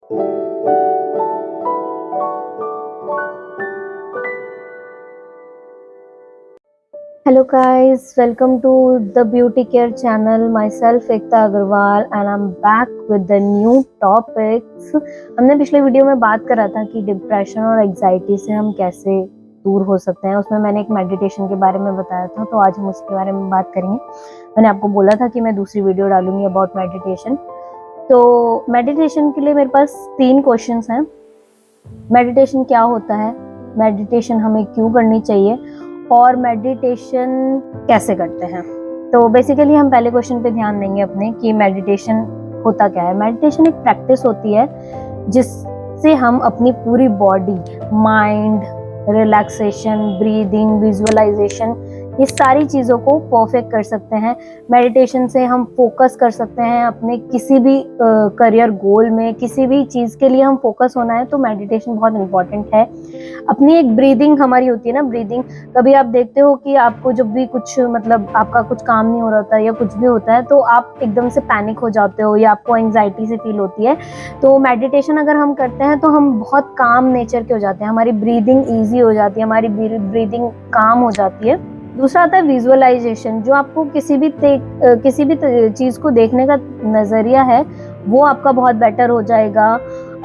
Hello guys, welcome to the Beauty Care channel. Myself Ekta Agarwal and I'm back with the new topics. हमने पिछले video में बात करा था कि डिप्रेशन और एग्जाइटी से हम कैसे दूर हो सकते हैं। उसमें मैंने एक मेडिटेशन के बारे में बताया था, तो आज हम उसके बारे में बात करेंगे। मैंने आपको बोला था कि मैं दूसरी वीडियो डालूंगी अबाउट मेडिटेशन। तो मेडिटेशन के लिए मेरे पास 3 क्वेश्चंस हैं। मेडिटेशन क्या होता है, मेडिटेशन हमें क्यों करनी चाहिए और मेडिटेशन कैसे करते हैं। तो बेसिकली हम पहले क्वेश्चन पे ध्यान देंगे अपने कि मेडिटेशन होता क्या है। मेडिटेशन एक प्रैक्टिस होती है जिससे हम अपनी पूरी body, mind, relaxation, breathing, visualization, ये सारी चीज़ों को परफेक्ट कर सकते हैं। मेडिटेशन से हम फोकस कर सकते हैं अपने किसी भी करियर गोल में, किसी भी चीज़ के लिए हम फोकस होना है तो मेडिटेशन बहुत इंपॉर्टेंट है। अपनी एक ब्रीदिंग हमारी होती है ना, ब्रीदिंग। कभी आप देखते हो कि आपको जब भी कुछ मतलब आपका कुछ काम नहीं हो रहा होता है या कुछ भी होता है तो आप एकदम से पैनिक हो जाते हो या आपको एंग्जाइटी से फील होती है। तो मेडिटेशन अगर हम करते हैं तो हम बहुत काम नेचर के हो जाते हैं, हमारी ब्रीदिंग ईजी हो जाती है, हमारी ब्रीदिंग काम हो जाती है। दूसरा आता है विजुअलाइजेशन, जो आपको किसी भी चीज़ को देखने का नज़रिया है वो आपका बहुत बेटर हो जाएगा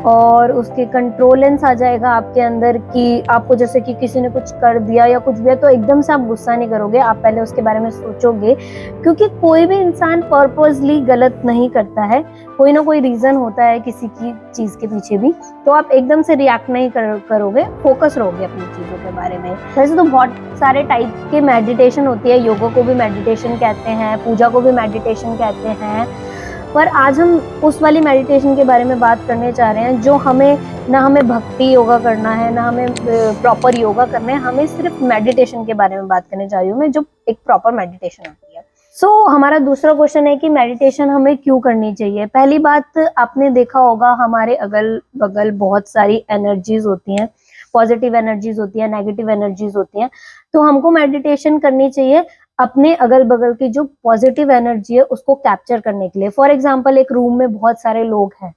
और उसके कंट्रोलेंस आ जाएगा आपके अंदर कि आपको जैसे कि किसी ने कुछ कर दिया या कुछ भी तो एकदम से आप गुस्सा नहीं करोगे, आप पहले उसके बारे में सोचोगे। क्योंकि कोई भी इंसान पर्पसली गलत नहीं करता है, कोई ना कोई रीज़न होता है किसी की चीज़ के पीछे भी। तो आप एकदम से रिएक्ट नहीं करोगे, फोकस रहोगे अपनी चीज़ों के बारे में। वैसे तो बहुत सारे टाइप के मेडिटेशन होती है, योगा को भी मेडिटेशन कहते हैं, पूजा को भी मेडिटेशन कहते हैं, पर आज हम उस वाली मेडिटेशन के बारे में बात करने जा रहे हैं जो हमें भक्ति योगा करना है, ना हमें प्रॉपर योगा करना है, हमें सिर्फ मेडिटेशन के बारे में बात करने जा रही हूँ मैं, जो एक प्रॉपर मेडिटेशन होती है। हमारा दूसरा क्वेश्चन है कि मेडिटेशन हमें क्यों करनी चाहिए। पहली बात, आपने देखा होगा हमारे अगल बगल बहुत सारी एनर्जीज होती हैं, पॉजिटिव एनर्जीज होती है, नेगेटिव एनर्जीज होती हैं। तो हमको मेडिटेशन करनी चाहिए अपने अगल बगल की जो पॉजिटिव एनर्जी है उसको कैप्चर करने के लिए। फॉर एग्जाम्पल, एक रूम में बहुत सारे लोग हैं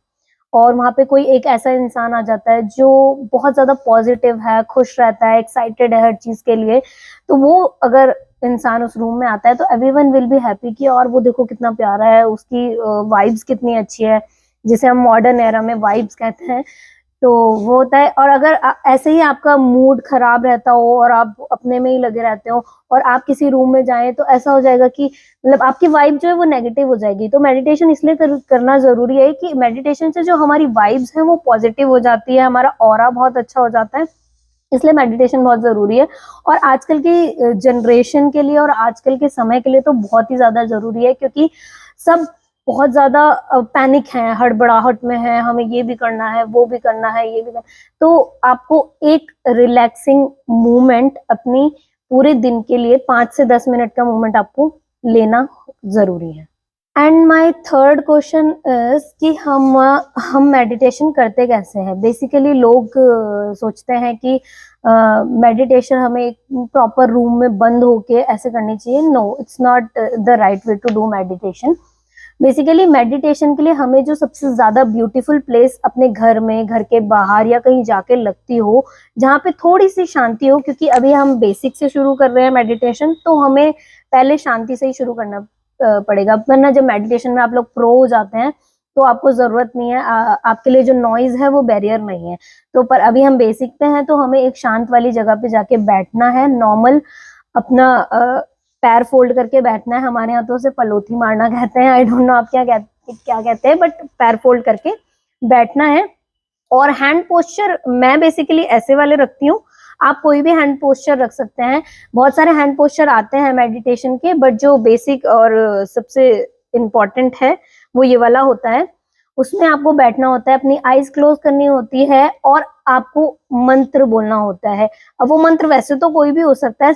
और वहाँ पे कोई एक ऐसा इंसान आ जाता है जो बहुत ज्यादा पॉजिटिव है, खुश रहता है, एक्साइटेड है हर चीज के लिए। तो वो अगर इंसान उस रूम में आता है तो एवरीवन विल बी हैप्पी कि और वो देखो कितना प्यारा है, उसकी वाइब्स कितनी अच्छी है, जिसे हम मॉडर्न एरा में वाइब्स कहते हैं। तो वो होता है। और अगर ऐसे ही आपका मूड खराब रहता हो और आप अपने में ही लगे रहते हो और आप किसी रूम में जाएं तो ऐसा हो जाएगा कि मतलब आपकी वाइब जो है वो नेगेटिव हो जाएगी। तो मेडिटेशन इसलिए करना जरूरी है कि मेडिटेशन से जो हमारी वाइब्स हैं वो पॉजिटिव हो जाती है, हमारा ऑरा बहुत अच्छा हो जाता है, इसलिए मेडिटेशन बहुत जरूरी है। और आजकल की जनरेशन के लिए और आजकल के समय के लिए तो बहुत ही ज्यादा जरूरी है, क्योंकि सब बहुत ज्यादा पैनिक है, हड़बड़ाहट में है, हमें ये भी करना है, वो भी करना है, ये भी करना। तो आपको एक रिलैक्सिंग मूवमेंट अपनी पूरे दिन के लिए 5 से 10 मिनट का मूवमेंट आपको लेना जरूरी है। And my third question is कि हम मेडिटेशन करते कैसे हैं। बेसिकली लोग सोचते हैं कि मेडिटेशन हमें एक प्रॉपर रूम में बंद होके ऐसे करनी चाहिए। No, it's not the right way to do meditation. Basically meditation के लिए हमें जो सबसे ज्यादा ब्यूटीफुल प्लेस अपने घर में, घर के बाहर या कहीं जाके लगती हो, जहाँ पे थोड़ी सी शांति हो, क्योंकि अभी हम बेसिक से शुरू कर रहे हैं मेडिटेशन, तो हमें पहले शांति से ही शुरू करना पड़ेगा। वरना जब मेडिटेशन में आप लोग प्रो हो जाते हैं तो आपको जरूरत नहीं है, आपके लिए जो नॉइज है वो बैरियर नहीं है। तो पर अभी हम बेसिक पे हैं तो हमें एक शांत वाली जगह पे जाके बैठना है, नॉर्मल अपना पैर फोल्ड करके बैठना है। हमारे यहाँ तो उसे पलोथी मारना कहते हैं, आई डोंट नो आप क्या कहते हैं, बट पैर फोल्ड करके बैठना है। और हैंड पोस्चर मैं बेसिकली ऐसे वाले रखती हूँ, आप कोई भी हैंड पोस्चर रख सकते हैं। बहुत सारे हैंड पोस्चर आते हैं मेडिटेशन के, बट जो बेसिक और सबसे इम्पोर्टेंट है वो ये वाला होता है। उसमें आपको बैठना होता है, अपनी आईज क्लोज करनी होती है और आपको मंत्र बोलना होता है। अब वो मंत्र वैसे तो कोई भी हो सकता है,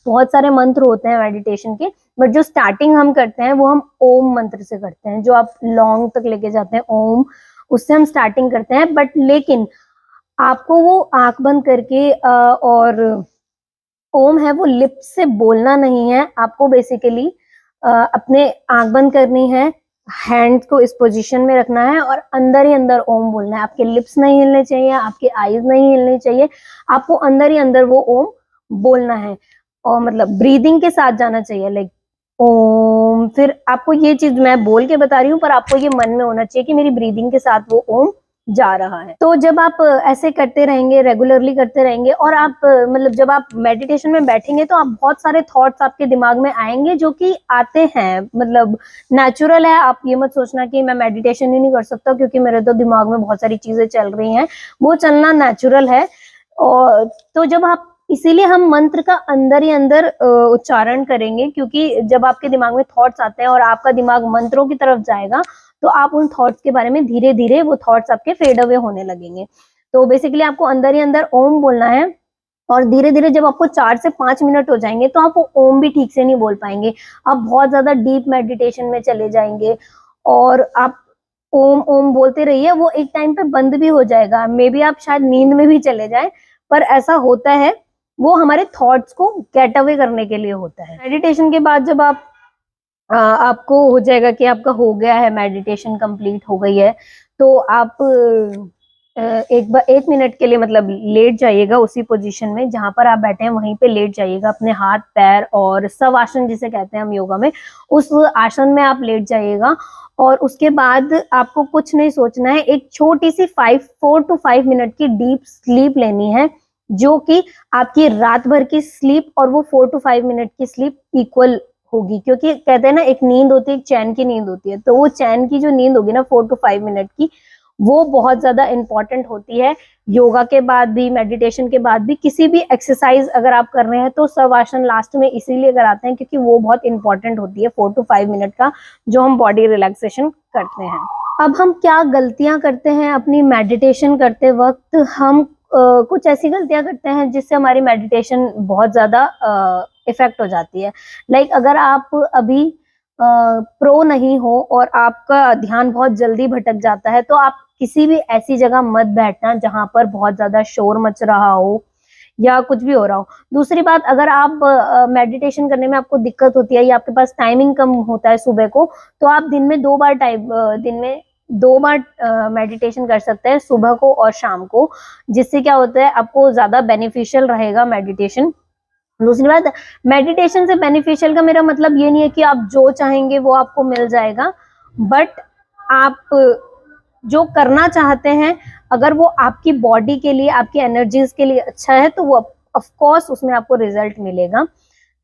बहुत सारे मंत्र होते हैं मेडिटेशन के, बट जो स्टार्टिंग हम करते हैं वो हम ओम मंत्र से करते हैं, जो आप लॉन्ग तक लेके जाते हैं ओम, उससे हम स्टार्टिंग करते हैं। बट लेकिन आपको वो आंख बंद करके और ओम है वो लिप से बोलना नहीं है, आपको बेसिकली अपने आंख बंद करनी है हैंड को इस पोजीशन में रखना है और अंदर ही अंदर ओम बोलना है। आपके लिप्स नहीं हिलने चाहिए, आपके आईज नहीं हिलने चाहिए, आपको अंदर ही अंदर वो ओम बोलना है और मतलब ब्रीदिंग के साथ जाना चाहिए, लाइक ओम। फिर आपको ये चीज मैं बोल के बता रही हूँ, पर आपको ये मन में होना चाहिए कि मेरी ब्रीदिंग के साथ वो ओम जा रहा है। तो जब आप ऐसे करते रहेंगे, रेगुलरली करते रहेंगे, और आप मतलब जब आप मेडिटेशन में बैठेंगे तो आप बहुत सारे थॉट्स आपके दिमाग में आएंगे जो कि आते हैं, मतलब नेचुरल है। आप ये मत सोचना कि मैं मेडिटेशन ही नहीं कर सकता क्योंकि मेरे तो दिमाग में बहुत सारी चीजें चल रही हैं, वो चलना नेचुरल है। और तो जब आप, इसीलिए हम मंत्र का अंदर ही अंदर उच्चारण करेंगे, क्योंकि जब आपके दिमाग में थॉट्स आते हैं और आपका दिमाग मंत्रों की तरफ जाएगा तो आप उन थॉट्स के बारे में धीरे धीरे वो थॉट्स आपके फेड अवे होने लगेंगे। तो बेसिकली आपको अंदर ही अंदर ओम बोलना है और धीरे धीरे जब आपको 4 से 5 मिनट हो जाएंगे तो आप वो ओम भी ठीक से नहीं बोल पाएंगे, आप बहुत ज्यादा डीप मेडिटेशन में चले जाएंगे और आप ओम ओम बोलते रहिए। वो एक टाइम पे बंद भी हो जाएगा, मे बी आप शायद नींद में भी चले जाएं, पर ऐसा होता है, वो हमारे थॉट्स को गेट अवे करने के लिए होता है। मेडिटेशन के बाद जब आप आपको हो जाएगा कि आपका हो गया है, मेडिटेशन कंप्लीट हो गई है, तो आप 1 मिनट के लिए मतलब लेट जाइएगा उसी पोजीशन में जहां पर आप बैठे हैं, वहीं पे लेट जाइएगा। अपने हाथ पैर और सब आसन जिसे कहते हैं हम योगा में, उस आसन में आप लेट जाइएगा और उसके बाद आपको कुछ नहीं सोचना है। एक छोटी सी 4 to 5 मिनट की डीप स्लीप लेनी है, जो कि आपकी रात भर की स्लीप और वो 4 to 5 मिनट की स्लीप इक्वल होगी। क्योंकि कहते हैं ना, एक नींद होती है, एक चैन की नींद होती है, तो वो चैन की जो नींद होगी ना 4 to 5 मिनट की, वो बहुत ज्यादा इंपॉर्टेंट होती है। योगा के बाद भी, मेडिटेशन के बाद भी, किसी भी एक्सरसाइज अगर आप कर रहे हैं तो शवासन लास्ट में इसीलिए कराते हैं क्योंकि वो बहुत इंपॉर्टेंट होती है 4 to 5 मिनट का, जो हम बॉडी रिलैक्सेशन करते हैं। अब हम क्या गलतियां करते हैं अपनी मेडिटेशन करते वक्त? हम कुछ ऐसी गलतियां करते हैं जिससे हमारी मेडिटेशन बहुत ज्यादा इफेक्ट हो जाती है। लाइक अगर आप अभी प्रो नहीं हो और आपका ध्यान बहुत जल्दी भटक जाता है, तो आप किसी भी ऐसी जगह मत बैठना जहां पर बहुत ज्यादा शोर मच रहा हो या कुछ भी हो रहा हो। दूसरी बात, अगर आप मेडिटेशन करने में आपको दिक्कत होती है या आपके पास टाइमिंग कम होता है सुबह को, तो आप दिन में 2 बार मेडिटेशन कर सकते हैं, सुबह को और शाम को, जिससे क्या होता है, आपको ज्यादा बेनिफिशियल रहेगा मेडिटेशन। दूसरी बात, मेडिटेशन से बेनिफिशियल का मेरा मतलब ये नहीं है कि आप जो चाहेंगे वो आपको मिल जाएगा, बट आप जो करना चाहते हैं, अगर वो आपकी बॉडी के लिए, आपकी एनर्जीज के लिए अच्छा है, तो वो ऑफ कोर्स उसमें आपको रिजल्ट मिलेगा।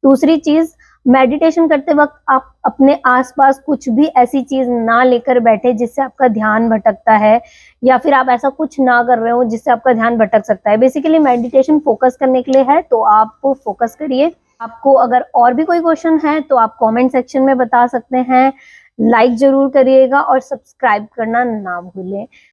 दूसरी चीज, मेडिटेशन करते वक्त आप अपने आसपास कुछ भी ऐसी चीज ना लेकर बैठे जिससे आपका ध्यान भटकता है, या फिर आप ऐसा कुछ ना कर रहे हो जिससे आपका ध्यान भटक सकता है। बेसिकली मेडिटेशन फोकस करने के लिए है, तो आप फोकस करिए। आपको अगर और भी कोई क्वेश्चन है तो आप कमेंट सेक्शन में बता सकते हैं। लाइक जरूर करिएगा और सब्सक्राइब करना ना भूलें।